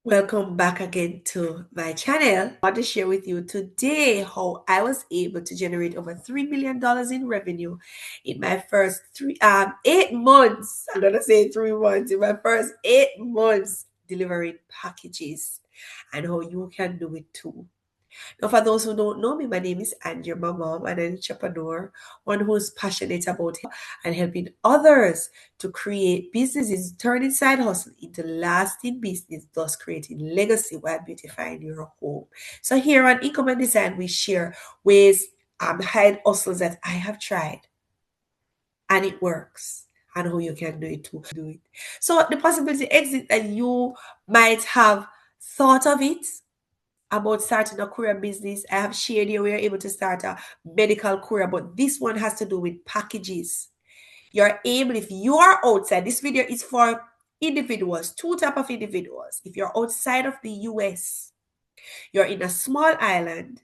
Welcome back again to my channel. I want to share with you today how I was able to generate over $3 million in revenue in my first 8 months. I'm gonna say 3 months, in my first 8 months delivering packages, and how you can do it too. Now, for those who don't know me, my name is Angie, my mom, an entrepreneur, one who's passionate about and helping others to create businesses, turning side hustle into lasting business, thus creating legacy while beautifying your home. So here on Income and Design, we share ways hide hustles that I have tried and it works, and how you can do it too. So the possibility exists that you might have thought of it about starting a courier business. I have shared here we are able to start a medical courier, but this one has to do with packages. You're able, if you are outside, this video is for individuals, two type of individuals. If you're outside of the US, you're in a small island,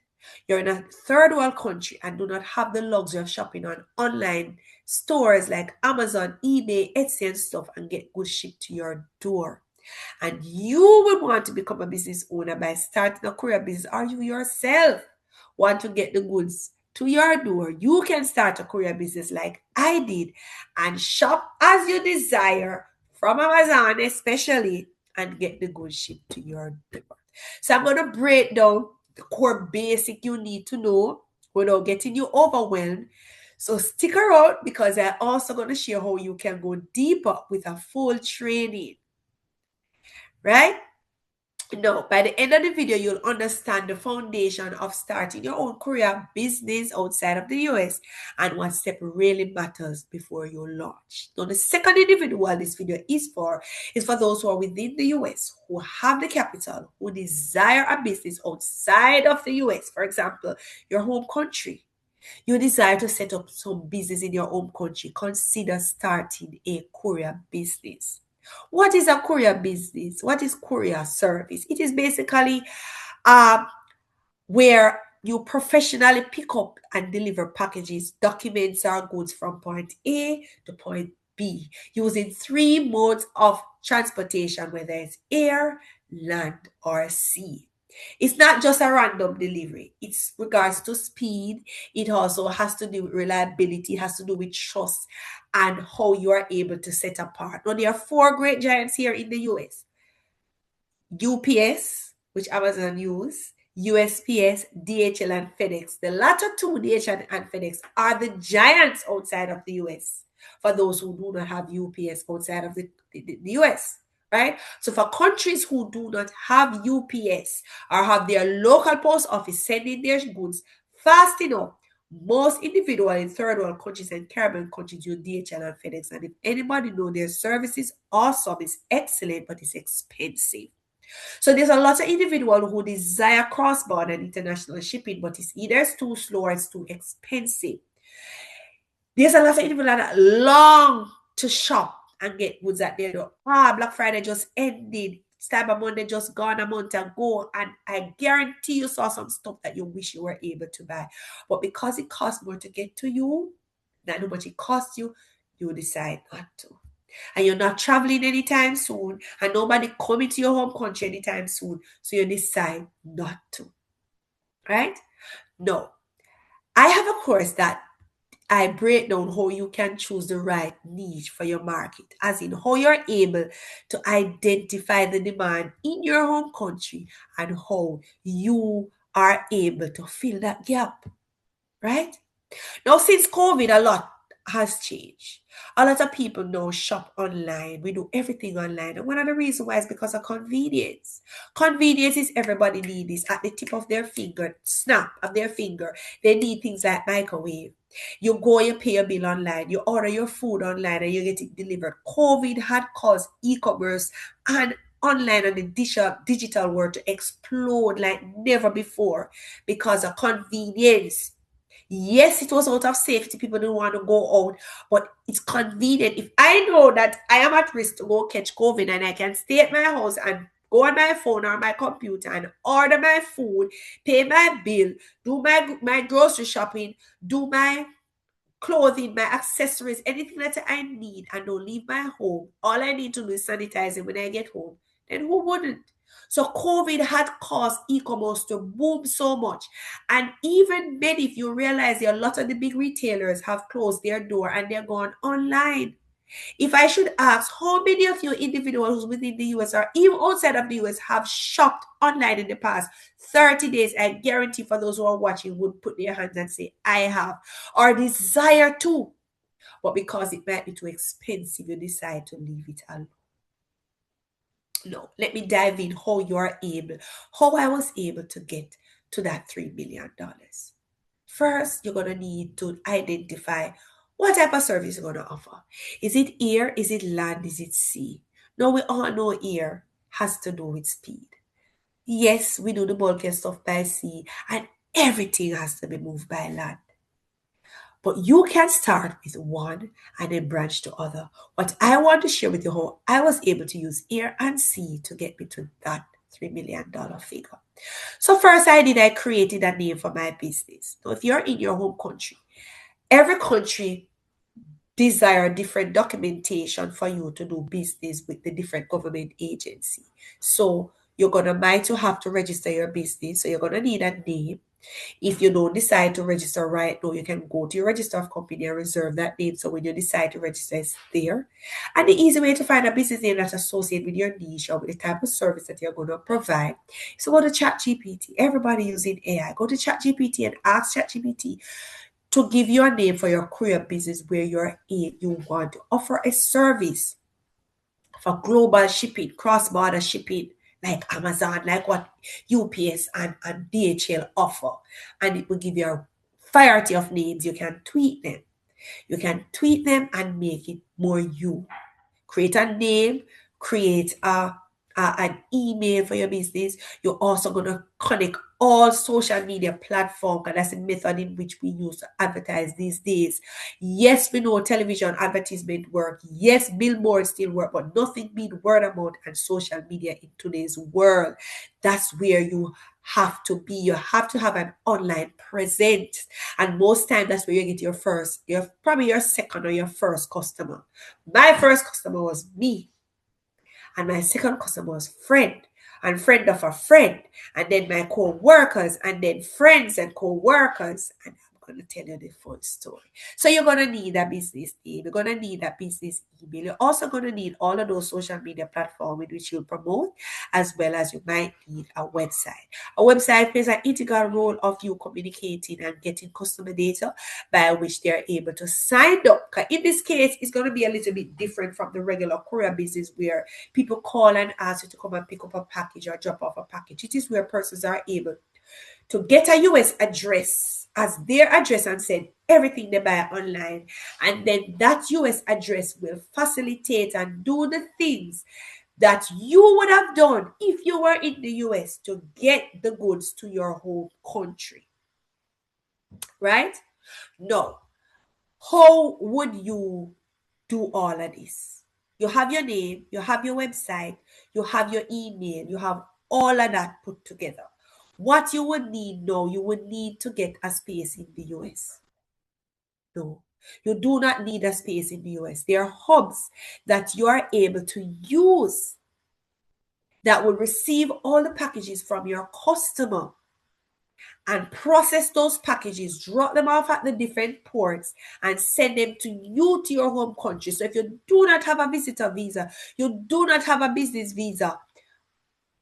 you're in a third world country and do not have the luxury of shopping on online stores like Amazon, eBay, Etsy and stuff, and get goods shipped to your door, and you will want to become a business owner by starting a courier business, or you yourself want to get the goods to your door, you can start a courier business like I did and shop as you desire from Amazon especially, and get the goods shipped to your door. So I'm going to break down the core basic you need to know without getting you overwhelmed. So stick around, because I'm also going to share how you can go deeper with a full training. Right? No, by the end of the video, you'll understand the foundation of starting your own career business outside of the US and what step really matters before you launch. Now, the second individual this video is for those who are within the US, who have the capital, who desire a business outside of the US. For example, your home country. You desire to set up some business in your home country. Consider starting a courier business. What is a courier business? What is courier service? It is basically uh, where you professionally pick up and deliver packages, documents, or goods from point A to point B using 3 modes of transportation, whether it's air, land, or sea. It's not just a random delivery. It's regards to speed. It also has to do with reliability. It has to do with trust and how you are able to set apart. Now, there are 4 great giants here in the US. UPS, which Amazon use, USPS, DHL, and FedEx. The latter two, DHL and FedEx, are the giants outside of the US for those who do not have UPS outside of the US. Right? So for countries who do not have UPS or have their local post office sending their goods fast enough, most individuals in third world countries and Caribbean countries use DHL and FedEx. And if anybody know, their service is awesome, it's excellent, but it's expensive. So there's a lot of individuals who desire cross-border and international shipping, but it's either too slow or it's too expensive. There's a lot of individuals that long to shop and get goods at their door. Black Friday just ended. Cyber Monday just gone a month ago, and I guarantee you saw some stuff that you wish you were able to buy. But because it costs more to get to you than how much it costs you, you decide not to. And you're not traveling anytime soon, and nobody coming to your home country anytime soon, so you decide not to. Right? No. I have a course that I break down how you can choose the right niche for your market, as in how you're able to identify the demand in your home country and how you are able to fill that gap, right? Now, since COVID, a lot has changed. A lot of people now shop online. We do everything online. And one of the reasons why is because of convenience. Convenience is everybody needs this at the tip of their finger, snap of their finger. They need things like microwave. You go, you pay your bill online, you order your food online, and you get it delivered. COVID had caused e-commerce and online and the digital world to explode like never before because of convenience. Yes, it was out of safety. People didn't want to go out, but it's convenient. If I know that I am at risk to go catch COVID and I can stay at my house and go on my phone or my computer and order my food, pay my bill, do my grocery shopping, do my clothing, my accessories, anything that I need, and don't leave my home. All I need to do is sanitize it when I get home. And who wouldn't? So COVID had caused e-commerce to boom so much. And even many, if you realize there, a lot of the big retailers have closed their door and they're gone online. If I should ask, how many of you individuals within the US or even outside of the US have shopped online in the past 30 days? I guarantee for those who are watching would put their hands and say, I have, or desire to. But because it might be too expensive, you decide to leave it alone. No, let me dive in how I was able to get to that $3 million. First, you're going to need to identify what type of service you're going to offer. Is it air? Is it land? Is it sea? Now, we all know air has to do with speed. Yes, we do the bulkier stuff by sea, and everything has to be moved by land. But you can start with one and then branch to other. What I want to share with you how I was able to use air and sea to get me to that $3 million figure. So first I created a name for my business. So if you're in your home country, every country desire different documentation for you to do business with the different government agency. So you're gonna might to have to register your business. So you're gonna need a name. If you don't decide to register right now, you can go to your register of company and reserve that name. So when you decide to register, it's there. And the easy way to find a business name that's associated with your niche or with the type of service that you're going to provide. So go to ChatGPT. Everybody using AI. Go to ChatGPT and ask ChatGPT to give you a name for your courier business where you want to offer a service for global shipping, cross-border shipping, like Amazon, like what UPS and DHL offer. And it will give you a variety of names. You can tweet them. You can tweet them and make it more you. Create a name, create an email for your business. You're also going to connect all social media platforms, and that's the method in which we use to advertise these days. Yes, we know television advertisement work. Yes, billboards still work, but nothing beat word of mouth and social media in today's world. That's where you have to be. You have to have an online presence, and most times that's where you get probably your second or your first customer. My first customer was me, and my second customer was friend, and friend of a friend, and then my co-workers, and then friends and co-workers. And I'm going to tell you the full story. So you're going to need a business name. You're going to need a business email. You're also going to need all of those social media platforms in which you'll promote, as well as you might need a website. A website plays an integral role of you communicating and getting customer data by which they're able to sign up. In this case, it's going to be a little bit different from the regular courier business where people call and ask you to come and pick up a package or drop off a package. It is where persons are able to get a US address as their address and send everything they buy online. And then that US address will facilitate and do the things that you would have done if you were in the US to get the goods to your home country. Right? No. How would you do all of this? You have your name, you have your website, you have your email, you have all of that put together. What you would need now, you would need to get a space in the US. No, you do not need a space in the US. There are hubs that you are able to use that will receive all the packages from your customer and process those packages, drop them off at the different ports, and send them to you to your home country. So if you do not have a visitor visa, you do not have a business visa,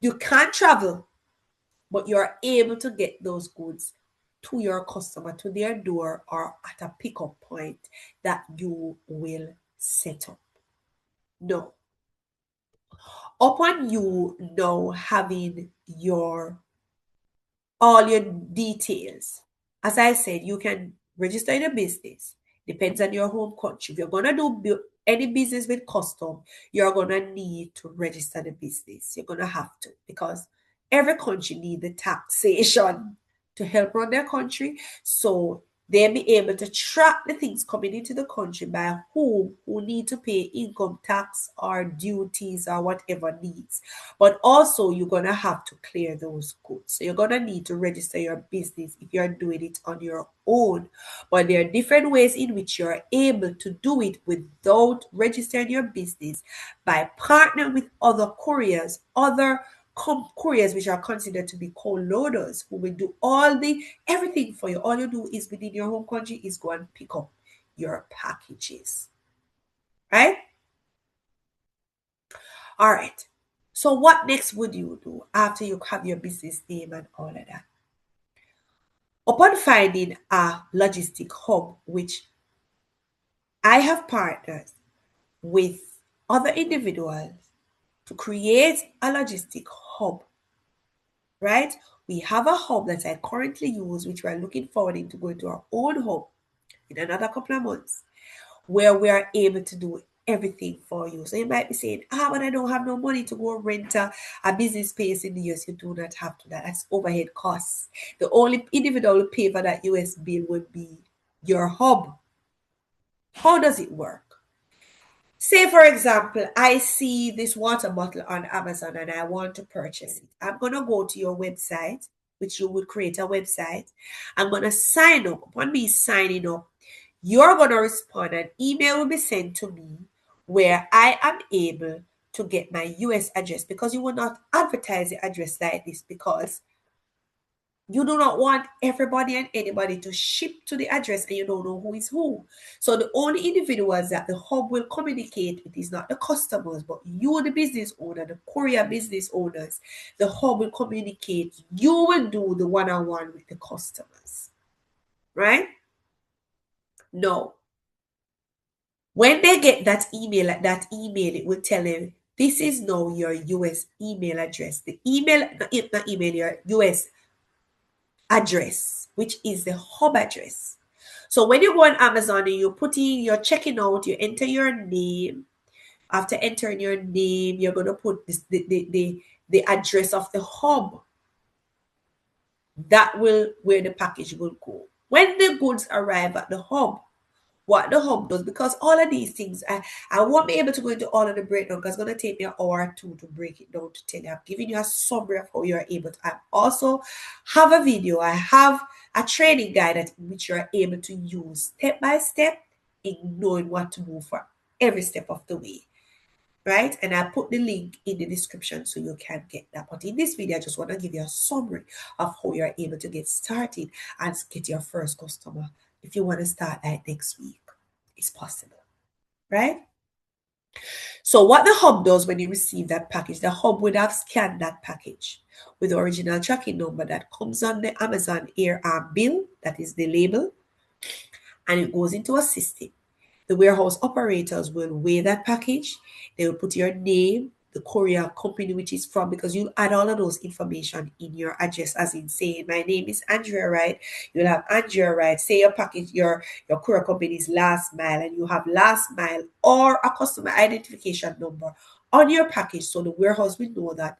you can't travel, but you're able to get those goods to your customer, to their door, or at a pickup point that you will set up. No. Upon you now having all your details, as I said, you can register in a business. Depends on your home country. If you're going to do any business with custom, you're going to need to register the business. You're going to have to, because every country needs the taxation to help run their country. So They'll be able to track the things coming into the country by who need to pay income tax or duties or whatever needs. But also you're gonna have to clear those goods. So you're gonna need to register your business if you're doing it on your own. But there are different ways in which you're able to do it without registering your business by partnering with other couriers, other couriers which are considered to be co-loaders who will do everything for you. All you do is within your home country is go and pick up your packages. Right? All right. So what next would you do after you have your business name and all of that? Upon finding a logistic hub, which I have partnered with other individuals to create a logistic hub, right? We have a hub that I currently use, which we're looking forward to going to our own hub in another couple of months, where we are able to do everything for you. So you might be saying, but I don't have no money to go rent a business space in the US. You do not have to. That's overhead costs. The only individual who pay for that US bill would be your hub. How does it work? Say, for example, I see this water bottle on Amazon and I want to purchase it. I'm going to go to your website, which you would create a website. I'm going to sign up. Upon me signing up, you're going to respond. An email will be sent to me where I am able to get my US address, because you will not advertise the address like this, because you do not want everybody and anybody to ship to the address and you don't know who is who. So the only individuals that the hub will communicate with is not the customers, but you, the business owner, the courier business owners. The hub will communicate. You will do the one-on-one with the customers, right? No. When they get that email, it will tell them, this is now your US email address. The email, not email, your US address, which is the hub address. So when you go on Amazon and you're checking out, you enter your name. After entering your name, you're going to put the address of the hub. That will where the package will go. When the goods arrive at the hub, what the hub does, because all of these things, I won't be able to go into all of the breakdown because it's going to take me an hour or two to break it down to tell you. I'm giving you a summary of how you're able to. I also have a video. I have a training guide that which you're able to use step by step in knowing what to do for every step of the way. Right? And I put the link in the description so you can get that. But in this video, I just want to give you a summary of how you're able to get started and get your first customer. If you want to start like next week, it's possible, right? So what the hub does when you receive that package, the hub would have scanned that package with the original tracking number that comes on the Amazon Air bill, that is the label, and it goes into a system. The warehouse operators will weigh that package. They will put your name, the courier company which is from, because you add all of those information in your address, as in saying, my name is Andrea Wright. You'll have Andrea Wright. Say your package, your courier company is Last Mile, and you have Last Mile or a customer identification number on your package, so the warehouse will know that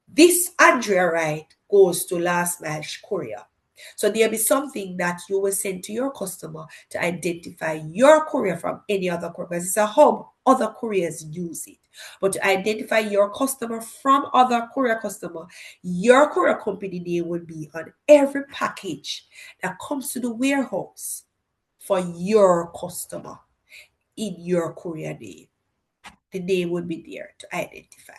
this Andrea Wright goes to Last Mile Courier. So there'll be something that you will send to your customer to identify your courier from any other courier, because it's a hub. Other couriers use it. But to identify your customer from other courier customer, your courier company name will be on every package that comes to the warehouse for your customer in your courier name. The name will be there to identify.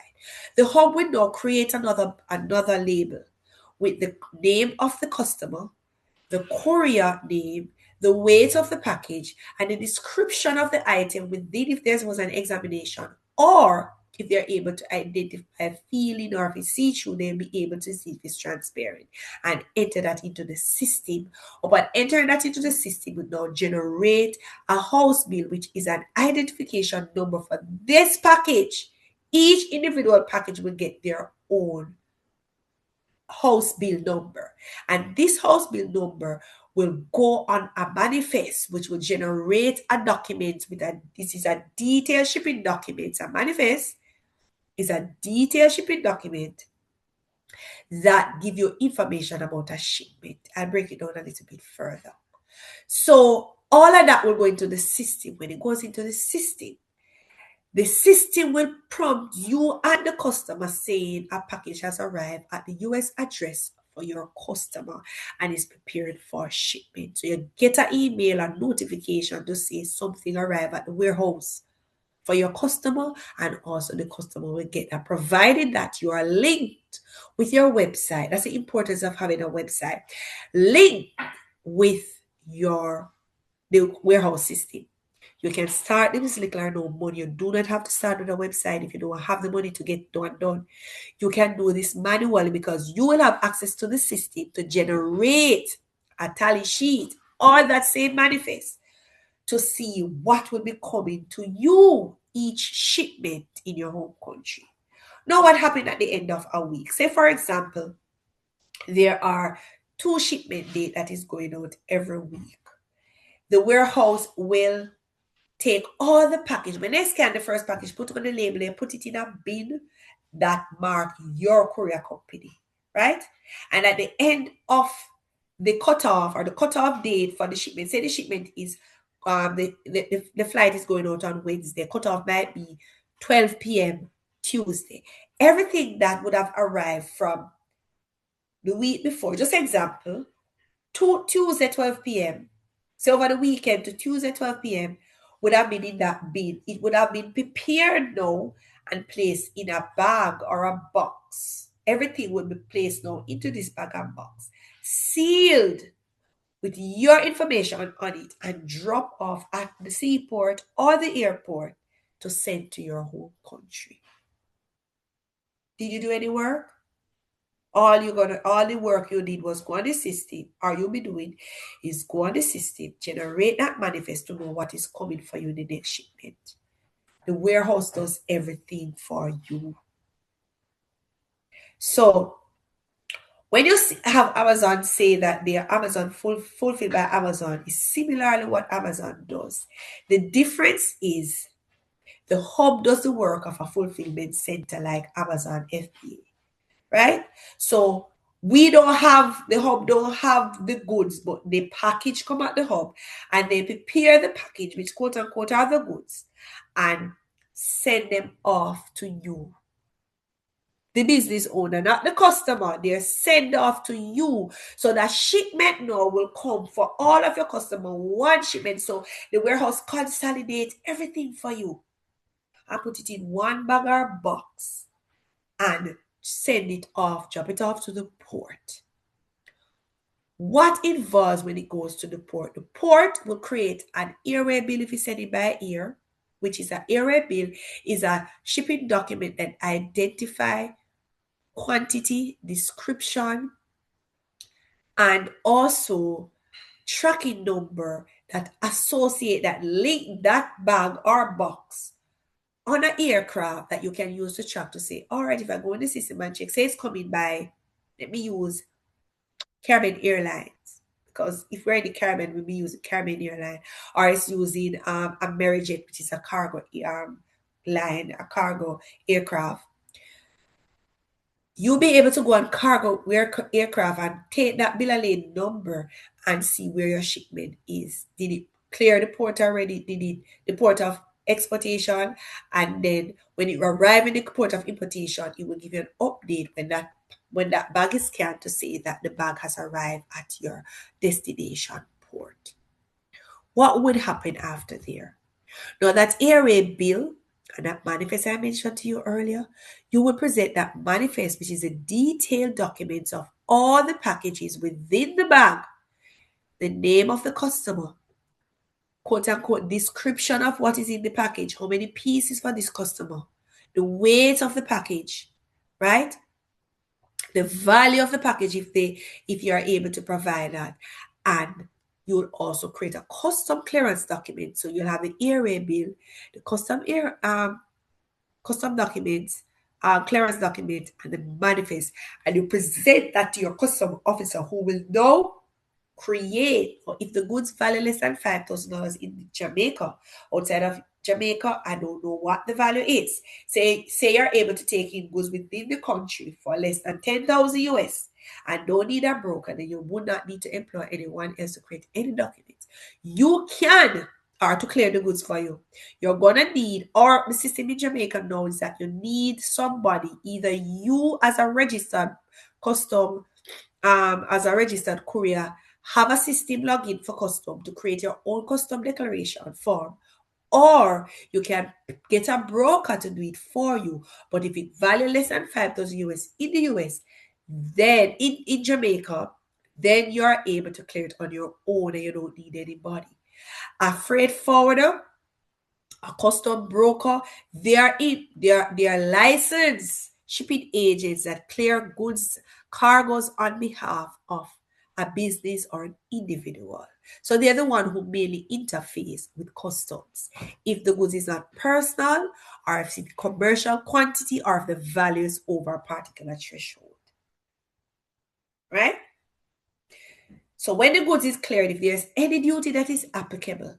The hub will now create another label with the name of the customer, the courier name, the weight of the package, and the description of the item within if there was an examination, or if they're able to identify a feeling, or if it's see-through, they'll be able to see if it's transparent and enter that into the system. Upon entering that into the system, it will now generate a house bill, which is an identification number for this package. Each individual package will get their own house bill number, and this house bill number will go on a manifest, which will generate a document this is a detailed shipping document. A manifest is a detailed shipping document that give you information about a shipment. I'll break it down a little bit further. So all of that will go into the system. When it goes into the system will prompt you and the customer saying a package has arrived at the US address for your customer and is prepared for shipment. So you get an email or notification to say something arrived at the warehouse for your customer, and also the customer will get that, provided that you are linked with your website. That's the importance of having a website linked with the warehouse system. You can start with little or no money. You do not have to start with a website if you don't have the money to get done. You can do this manually because you will have access to the system to generate a tally sheet or that same manifest to see what will be coming to you each shipment in your home country. Now, what happened at the end of a week? Say, for example, there are 2 shipment dates that is going out every week. The warehouse will take all the package. When they scan the first package, put it on the label, they put it in a bin that mark your courier company, right? And at the end of the cutoff or the cutoff date for the shipment, say the shipment is the flight is going out on Wednesday, cutoff might be 12 p.m. Tuesday. Everything that would have arrived from the week before, just example, Tuesday 12 p.m. So over the weekend to Tuesday 12 p.m. would have been in that bin. It would have been prepared now and placed in a bag or a box. Everything would be placed now into this bag and box, sealed with your information on it, and drop off at the seaport or the airport to send to your home country. Did you do any work? All the work you did was go on the system, or you'll be doing is go on the system, generate that manifest to know what is coming for you in the next shipment. The warehouse does everything for you. So when you have Amazon say that they are Amazon fulfilled by Amazon, is similarly what Amazon does. The difference is the hub does the work of a fulfillment center like Amazon FBA, right? So the hub don't have the goods, but the package come at the hub and they prepare the package, which quote unquote are the goods, and send them off to you, the business owner, not the customer. They're sent off to you. So that shipment now will come for all of your customer, one shipment. So the warehouse consolidates everything for you and put it in one bag or box and send it off, drop it off to the port. What involves when it goes to the port? The port will create an airway bill if you send it by air, which is an airway bill, is a shipping document that identify quantity, description, and also tracking number that associate, that link that bag or box on an aircraft that you can use to track to say, all right, if I go in the system and check, say it's coming by, let me use Caribbean Airlines, because if we're in the Caribbean, we'll be using Caribbean Airline, or it's using Amerijet, which is a cargo line, a cargo aircraft. You'll be able to go on cargo aircraft and take that bill of lading number and see where your shipment is. Did it clear the port already? Did it the port of exportation? And then when it arrives in the port of importation, it will give you an update when that bag is scanned to say that the bag has arrived at your destination port. What would happen after there? Now that airway bill and that manifest I mentioned to you earlier, you will present that manifest, which is a detailed document of all the packages within the bag, the name of the customer, quote unquote, description of what is in the package, how many pieces for this customer, the weight of the package, right? The value of the package if you are able to provide that. And you'll also create a custom clearance document. So you'll have the airway bill, the custom documents, clearance document, and the manifest, and you present that to your custom officer, who will now create, or if the goods value less than $5,000 in Jamaica, outside of Jamaica, I don't know what the value is. Say you're able to take in goods within the country for less than 10,000 US and don't need a broker, then you would not need to employ anyone else to create any documents. You can, or to clear the goods for you. You're gonna need, or the system in Jamaica knows that you need somebody, either you as a registered custom, as a registered courier, have a system login for custom to create your own custom declaration form, or you can get a broker to do it for you. But if it value less than 5,000 US in the US, then in Jamaica, then you're able to clear it on your own and you don't need anybody. A freight forwarder, a custom broker, they are licensed shipping agents that clear goods cargoes on behalf of a business or an individual. So they're the one who mainly interface with customs. If the goods is not personal, or if it's commercial quantity, or if the value is over a particular threshold. Right? So when the goods is cleared, if there's any duty that is applicable,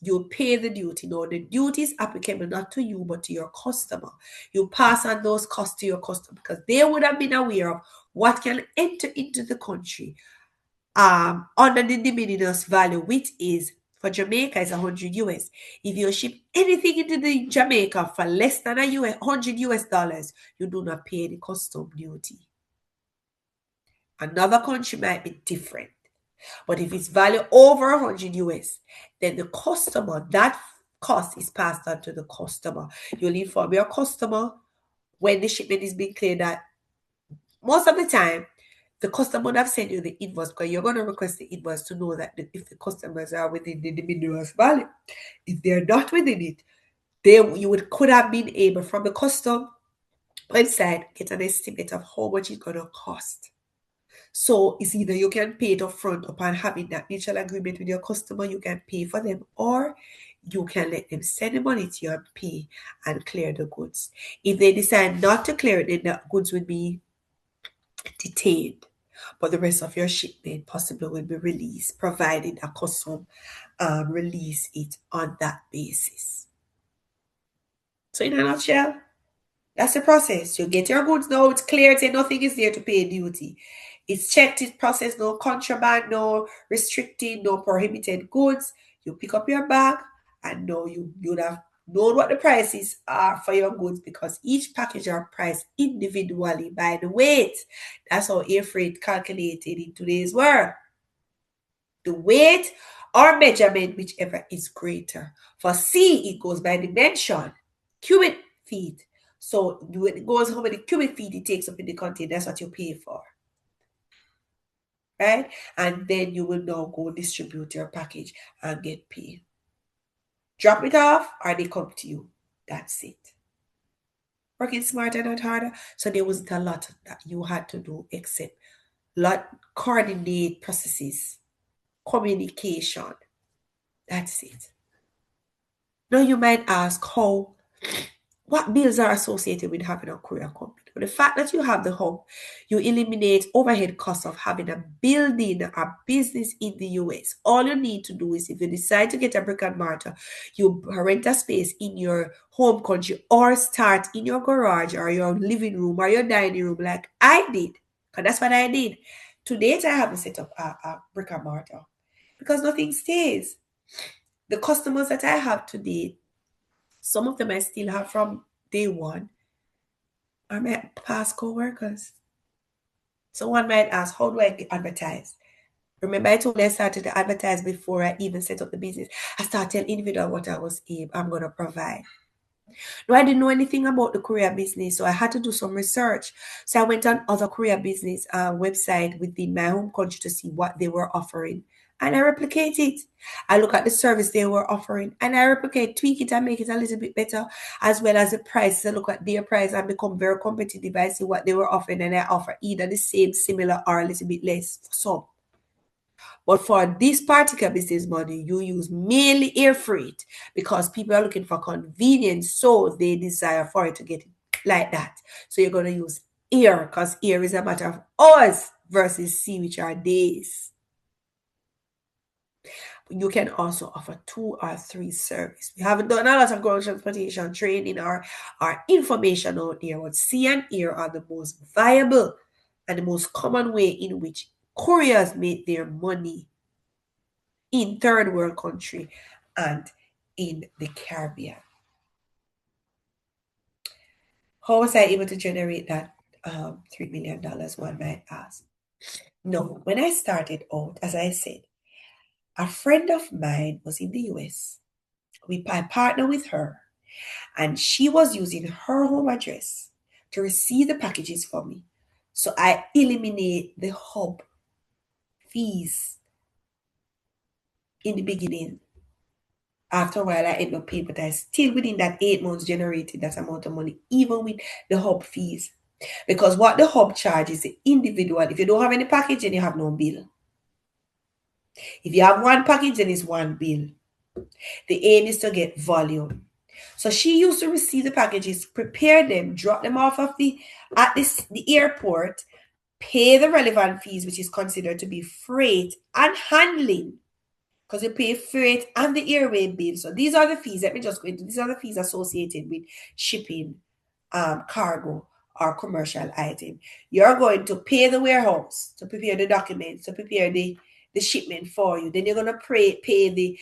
you pay the duty. Now, the duty is applicable not to you, but to your customer. You pass on those costs to your customer because they would have been aware of what can enter into the country under the de minimis value, which is, for Jamaica, is 100 US. If you ship anything into the Jamaica for less than 100 US dollars, you do not pay any custom duty. Another country might be different. But if it's value over 100 US, then the customer, that cost is passed on to the customer. You'll inform your customer when the shipment is being cleared that most of the time, the customer would have sent you the invoice because you're going to request the invoice to know that if the customers are within the minimus value. If they're not within it, could have been able from the custom website get an estimate of how much it's going to cost. So it's either you can pay it upfront upon having that mutual agreement with your customer, you can pay for them, or you can let them send the money to you and pay and clear the goods. If they decide not to clear it, then the goods will be detained, but the rest of your shipment possibly will be released, provided a custom release it on that basis. So in a nutshell, that's the process. You get your goods now, it's cleared, say nothing is there to pay duty. It's checked, it's processed, no contraband, no restricting, no prohibited goods. You pick up your bag and now you'd have known what the prices are for your goods because each package are priced individually by the weight. That's how air freight calculated in today's world. The weight or measurement, whichever is greater. For sea, it goes by dimension, cubic feet. So when it goes how many cubic feet it takes up in the container, that's what you pay for. Right? And then you will now go distribute your package and get paid. Drop it off or they come to you. That's it. Working smarter, not harder. So there wasn't a lot that you had to do except coordinate processes, communication. That's it. Now you might ask what bills are associated with having a courier company? But the fact that you have the hub, you eliminate overhead costs of having a building, a business in the US. All you need to do is if you decide to get a brick and mortar, you rent a space in your home country or start in your garage or your living room or your dining room like I did. Because that's what I did. To date, I haven't set up a brick and mortar because nothing stays. The customers that I have today, some of them I still have from day one are my past co-workers. So one might ask, how do I advertise? Remember, I told you I started to advertise before I even set up the business. I started telling individual what I'm going to provide. No, I didn't know anything about the courier business, so I had to do some research. So I went on other courier business website within my home country to see what they were offering. And I replicate it. I look at the service they were offering and I replicate, tweak it and make it a little bit better, as well as the price. I look at their price and become very competitive. I see what they were offering and I offer either the same, similar, or a little bit less for some. But for this particular business model, you use mainly air freight because people are looking for convenience, so they desire for it to get like that. So you're going to use air because air is a matter of hours versus sea, which are days. You can also offer 2 or 3 service. We haven't done a lot of ground transportation training or information out there, but sea and air are the most viable and the most common way in which couriers make their money in third world country and in the Caribbean. How was I able to generate that $3 million, one might ask? No, when I started out, as I said, a friend of mine was in the US. I partnered with her, and she was using her home address to receive the packages for me. So I eliminate the hub fees in the beginning. After a while, I end up paying, but I still within that 8 months generated that amount of money, even with the hub fees. Because what the hub charges the individual. If you don't have any package, then you have no bill. If you have one package, then it's one bill. The aim is to get volume. So she used to receive the packages, prepare them, drop them off of the airport, pay the relevant fees, which is considered to be freight and handling, because you pay freight and the airway bill. So these are the fees. Let me just go into these are the fees associated with shipping, cargo or commercial item. You're going to pay the warehouse to prepare the documents, to prepare the shipment for you. Then you're going to pay the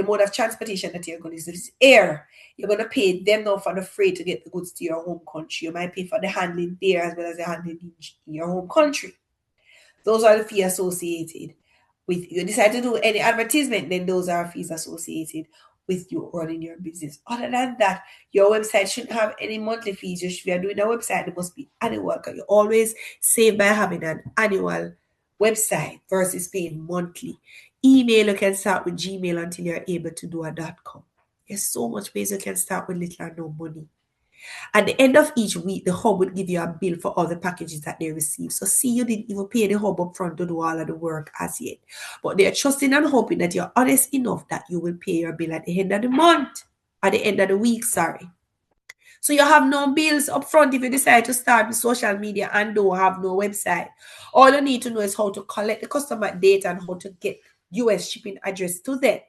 mode of transportation that you're going to use. This is air. You're going to pay them now for the freight to get the goods to your home country. You might pay for the handling there as well as the handling in your home country. Those are the fees associated with you decide to do any advertisement, then those are fees associated with you running your business. Other than that, your website shouldn't have any monthly fees. If you are doing a website, it must be annual, because you always save by having an annual website versus paying monthly. Email, you can start with Gmail until you're able to do a .com. There's so much ways you can start with little or no money. At the end of each week, the hub would give you a bill for all the packages that they receive. So see, you didn't even pay the hub up front to do all of the work as yet. But they're trusting and hoping that you're honest enough that you will pay your bill at the end of the month, at the end of the week, sorry. So you have no bills up front if you decide to start with social media and don't have no website. All you need to know is how to collect the customer data and how to get US shipping address to them,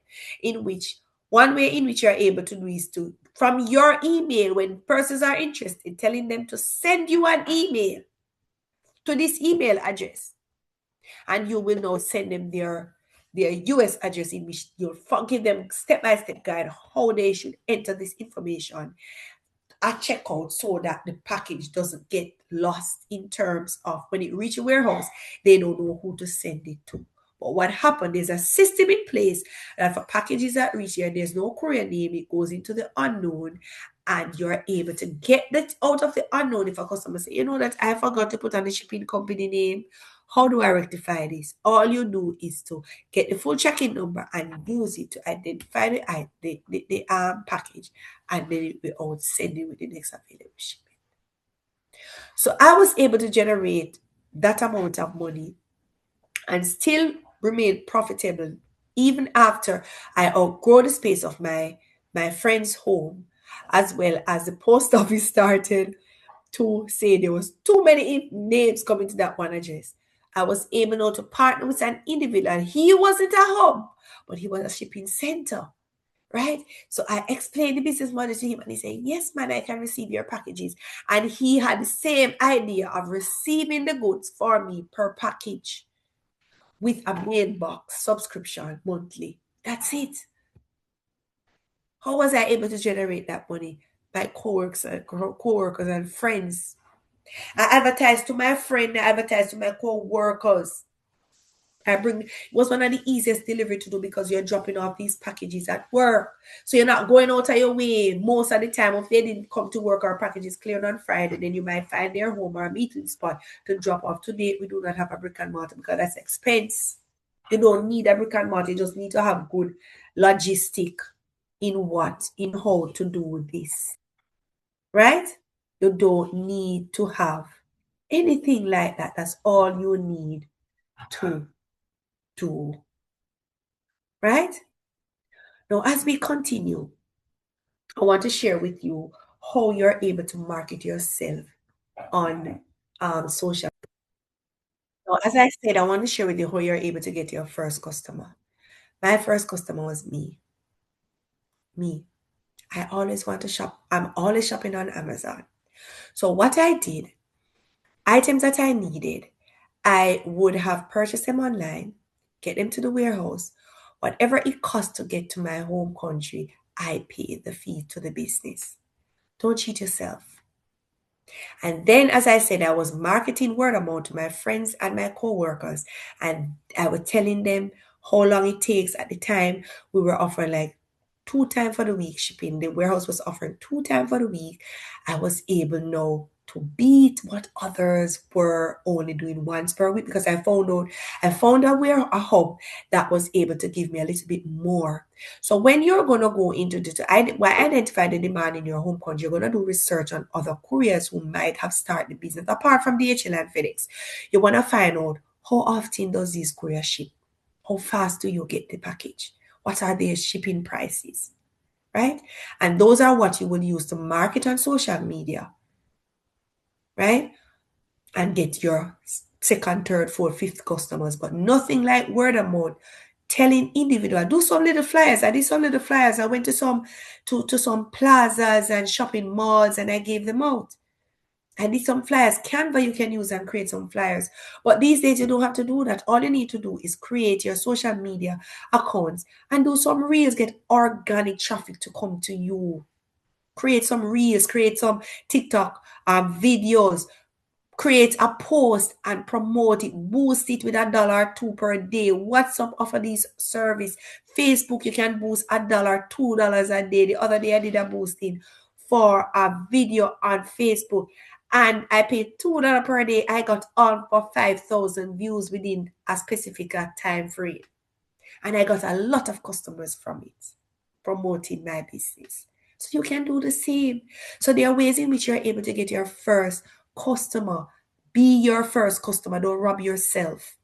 in which one way in which you're able to do is to, from your email, when persons are interested, telling them to send you an email to this email address, and you will now send them their US address, in which you'll give them step-by-step guide how they should enter this information at checkout, so that the package doesn't get lost in terms of when it reaches a warehouse, they don't know who to send it to. But what happened, there's a system in place that for packages that reach here, there's no courier name, it goes into the unknown, and you're able to get that out of the unknown. If a customer say, you know that I forgot to put on the shipping company name, how do I rectify this? All you do is to get the full tracking number and use it to identify the package, and then it will out send it with the next available shipment. So I was able to generate that amount of money and still remain profitable even after I outgrow the space of my friend's home, as well as the post office started to say there was too many names coming to that one address. I was able now to partner with an individual, and he wasn't a hub, but he was a shipping center, right? So I explained the business model to him, and he said, yes, man, I can receive your packages. And he had the same idea of receiving the goods for me per package with a mailbox subscription monthly. That's it. How was I able to generate that money? By co-workers and friends. I advertise to my friend, I advertise to my co-workers. It was one of the easiest delivery to do, because you're dropping off these packages at work. So you're not going out of your way most of the time. If they didn't come to work, our packages cleared on Friday, then you might find their home or a meeting spot to drop off. Today, we do not have a brick and mortar because that's expense. You don't need a brick and mortar. You just need to have good logistic in how to do this. Right? You don't need to have anything like that. That's all you need to do. Right? Now, as we continue, I want to share with you how you're able to market yourself on social. Now, as I said, I want to share with you how you're able to get your first customer. My first customer was me. Me. I always want to shop. I'm always shopping on Amazon. So what I did, items that I needed, I would have purchased them online, get them to the warehouse. Whatever it cost to get to my home country, I paid the fee to the business. Don't cheat yourself. And then, as I said, I was marketing word of mouth to my friends and my co-workers. And I was telling them how long it takes. At the time, we were offering like 2 times for the week shipping. The warehouse was offering 2 times for the week. I was able now to beat what others were only doing once per week, because I found a hub that was able to give me a little bit more. So when you're going to go into this, identify the demand in your home country, you're going to do research on other couriers who might have started the business apart from DHL and FedEx. You want to find out how often does these couriers ship? How fast do you get the package? What are their shipping prices? Right? And those are what you will use to market on social media, right? And get your second, third, fourth, fifth customers. But nothing like word of mouth. Telling individual, do some little flyers. I did some little flyers. I went to some plazas and shopping malls, and I gave them out. I did some flyers. Canva you can use and create some flyers. But these days you don't have to do that. All you need to do is create your social media accounts and do some reels. Get organic traffic to come to you. Create some reels. Create some TikTok videos. Create a post and promote it. Boost it with $1 or $2 per day. WhatsApp offer this service. Facebook, you can boost $1, $2 a day. The other day I did a boosting for a video on Facebook, and I paid $2 per day. I got on for 5,000 views within a specific time frame, and I got a lot of customers from it, promoting my business. So you can do the same. So there are ways in which you're able to get your first customer. Be your first customer. Don't rob yourself.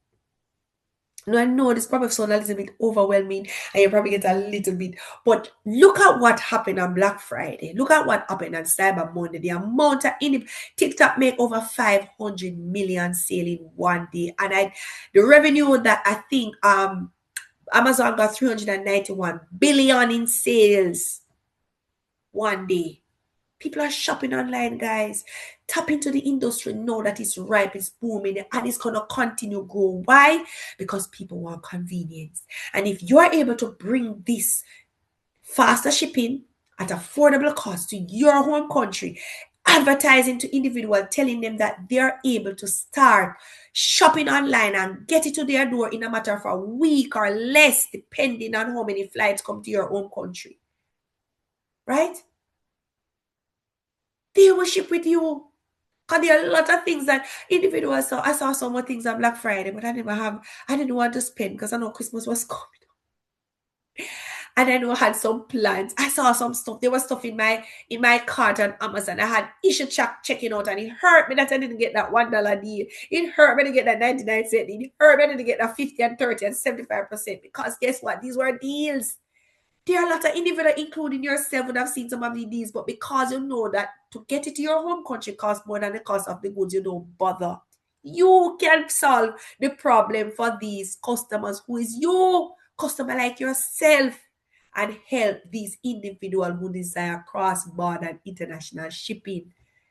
Now, I know this probably sounds a little bit overwhelming and you probably get a little bit, but look at what happened on Black Friday. Look at what happened on Cyber Monday. The amount of TikTok make over 500 million sale in one day. And the revenue that I think Amazon got 391 billion in sales one day. People are shopping online, guys. Tap into the industry. Know that it's ripe, it's booming, and it's going to continue grow. Why? Because people want convenience. And if you're able to bring this faster shipping at affordable cost to your home country, advertising to individuals, telling them that they're able to start shopping online and get it to their door in a matter of a week or less, depending on how many flights come to your home country. Right? They will ship with you. Because there are a lot of things that individuals saw. I saw some more things on Black Friday, but I didn't want to spend because I know Christmas was coming. And I know I had some plans. I saw some stuff. There was stuff in my cart on Amazon. I had issue checking out, and it hurt me that I didn't get that $1 deal. It hurt me to get that 99 cent. It hurt me to get that 50 and 30 and 75%. Because guess what? These were deals. There are a lot of individuals, including yourself, would have seen some of these, but because you know that to get it to your home country costs more than the cost of the goods, you don't bother. You can solve the problem for these customers who is your customer like yourself, and help these individuals who desire cross-border and international shipping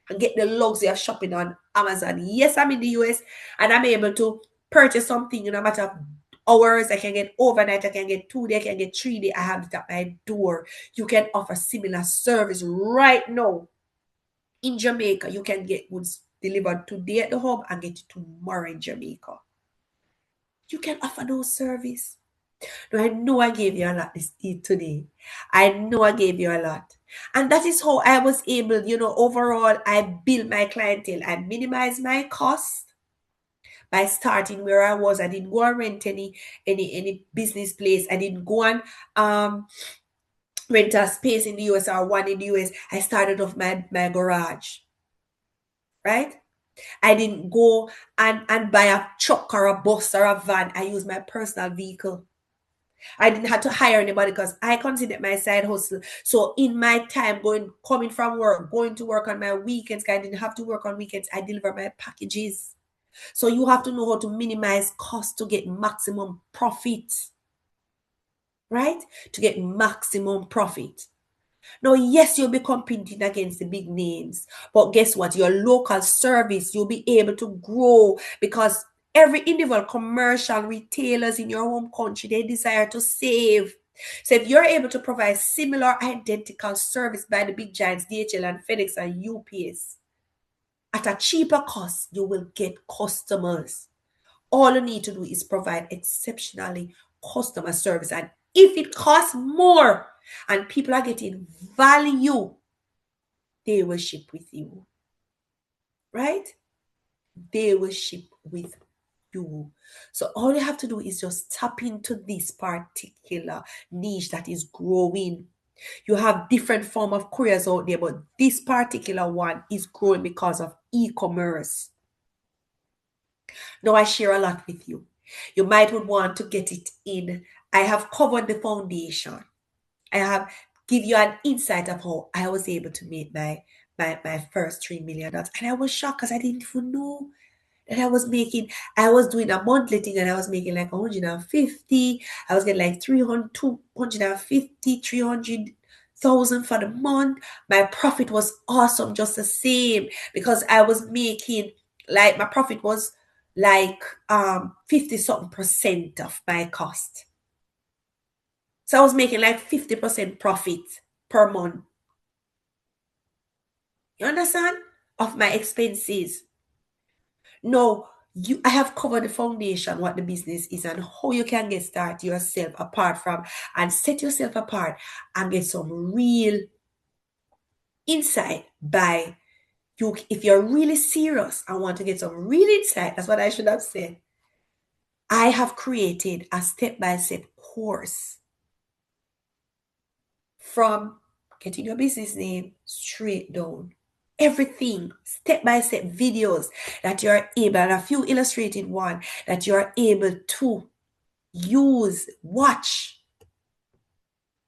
and get the luxury of shopping on Amazon. Yes, I'm in the US and I'm able to purchase something in a matter of hours. I can get overnight, I can get 2 days, I can get 3 days. I have it at my door. You can offer similar service right now. In Jamaica, you can get goods delivered today at the home and get it tomorrow in Jamaica. You can offer those service. Now, I know I gave you a lot today. I know I gave you a lot. And that is how I was able, overall, I built my clientele. I minimized my cost by starting where I was. I didn't go and rent any business place. I didn't go and rent a space in the US or one in the US. I started off my garage. Right? I didn't go and buy a truck or a bus or a van. I used my personal vehicle. I didn't have to hire anybody because I considered my side hustle. So in my time coming from work, going to work on my weekends, I didn't have to work on weekends. I deliver my packages. So you have to know how to minimize cost to get maximum profit. right? To get maximum profit. Now, yes, you'll be competing against the big names, but guess what? Your local service, you'll be able to grow because every individual commercial retailers in your home country, they desire to save. So if you're able to provide similar identical service by the big giants, DHL and FedEx and UPS, at a cheaper cost, you will get customers. All you need to do is provide exceptionally customer service. And if it costs more and people are getting value, they will ship with you, right? They will ship with you. So all you have to do is just tap into this particular niche that is growing. You have different form of couriers out there, but this particular one is growing because of e-commerce. Now I share a lot with you. You might would want to get it in. I have covered the foundation. I have give you an insight of how I was able to make my first $3 million. And I was shocked because I didn't even know that I was doing a monthly thing and I was making like 150. I was getting like 300, 250, 300,000 for the month. My profit was awesome, just the same, because I was making like my profit was like 50 something percent of my cost. So I was making like 50% profit per month. You understand? Of my expenses. No, I have covered the foundation, what the business is and how you can get started yourself apart from and set yourself apart and get some real insight by you. If you're really serious and want to get some real insight, that's what I should have said. I have created a step-by-step course from getting your business name straight down. Everything, step-by-step videos that you're able, and a few illustrated one that you're able to use, watch.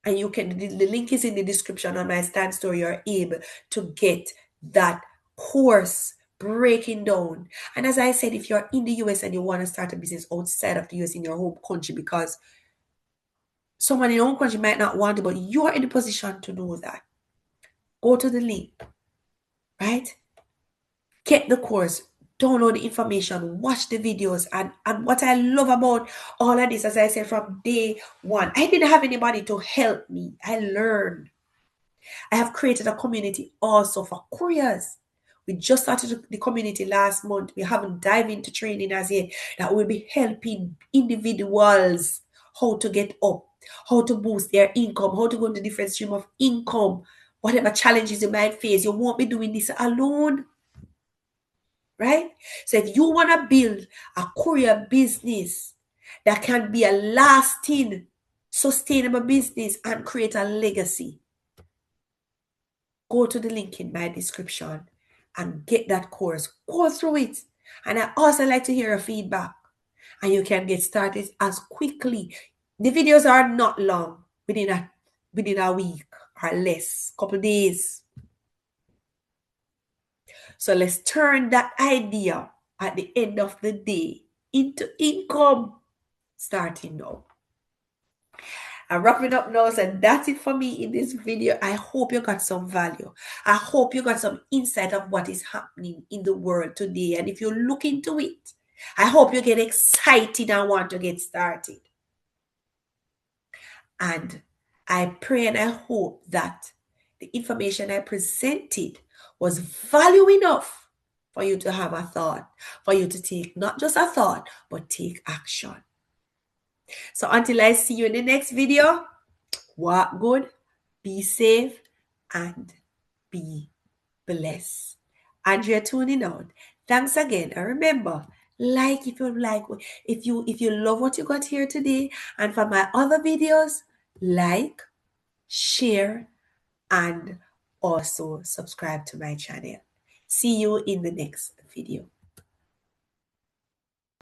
And you can, the link is in the description on my stand store. You're able to get that course breaking down. And as I said, if you're in the US and you want to start a business outside of the US in your home country, because someone in your home country might not want it, but you're in the position to do that. Go to the link, right? Get the course, download the information, watch the videos. And what I love about all of this, as I said from day one, I didn't have anybody to help me. I learned. I have created a community also for couriers. We just started the community last month. We haven't dived into training as yet. That will be helping individuals how to get up, how to boost their income, how to go into different stream of income, whatever challenges you might face. You won't be doing this alone, right? So if you want to build a courier business that can be a lasting, sustainable business and create a legacy, go to the link in my description and get that course. Go through it. And I also like to hear your feedback. And you can get started as quickly. The videos are not long, within a week or less, couple days. So let's turn that idea at the end of the day into income starting now. I'm wrapping up now, so that's it for me in this video. I hope you got some value. I hope you got some insight of what is happening in the world today. And if you look into it, I hope you get excited and want to get started. And I pray and I hope that the information I presented was value enough for you to have a thought, for you to take not just a thought, but take action. So until I see you in the next video, walk good, be safe, and be blessed. Andrea tuning on. Thanks again. And remember, like if you love what you got here today, and for my other videos, like, share, and also subscribe to my channel. See you in the next video.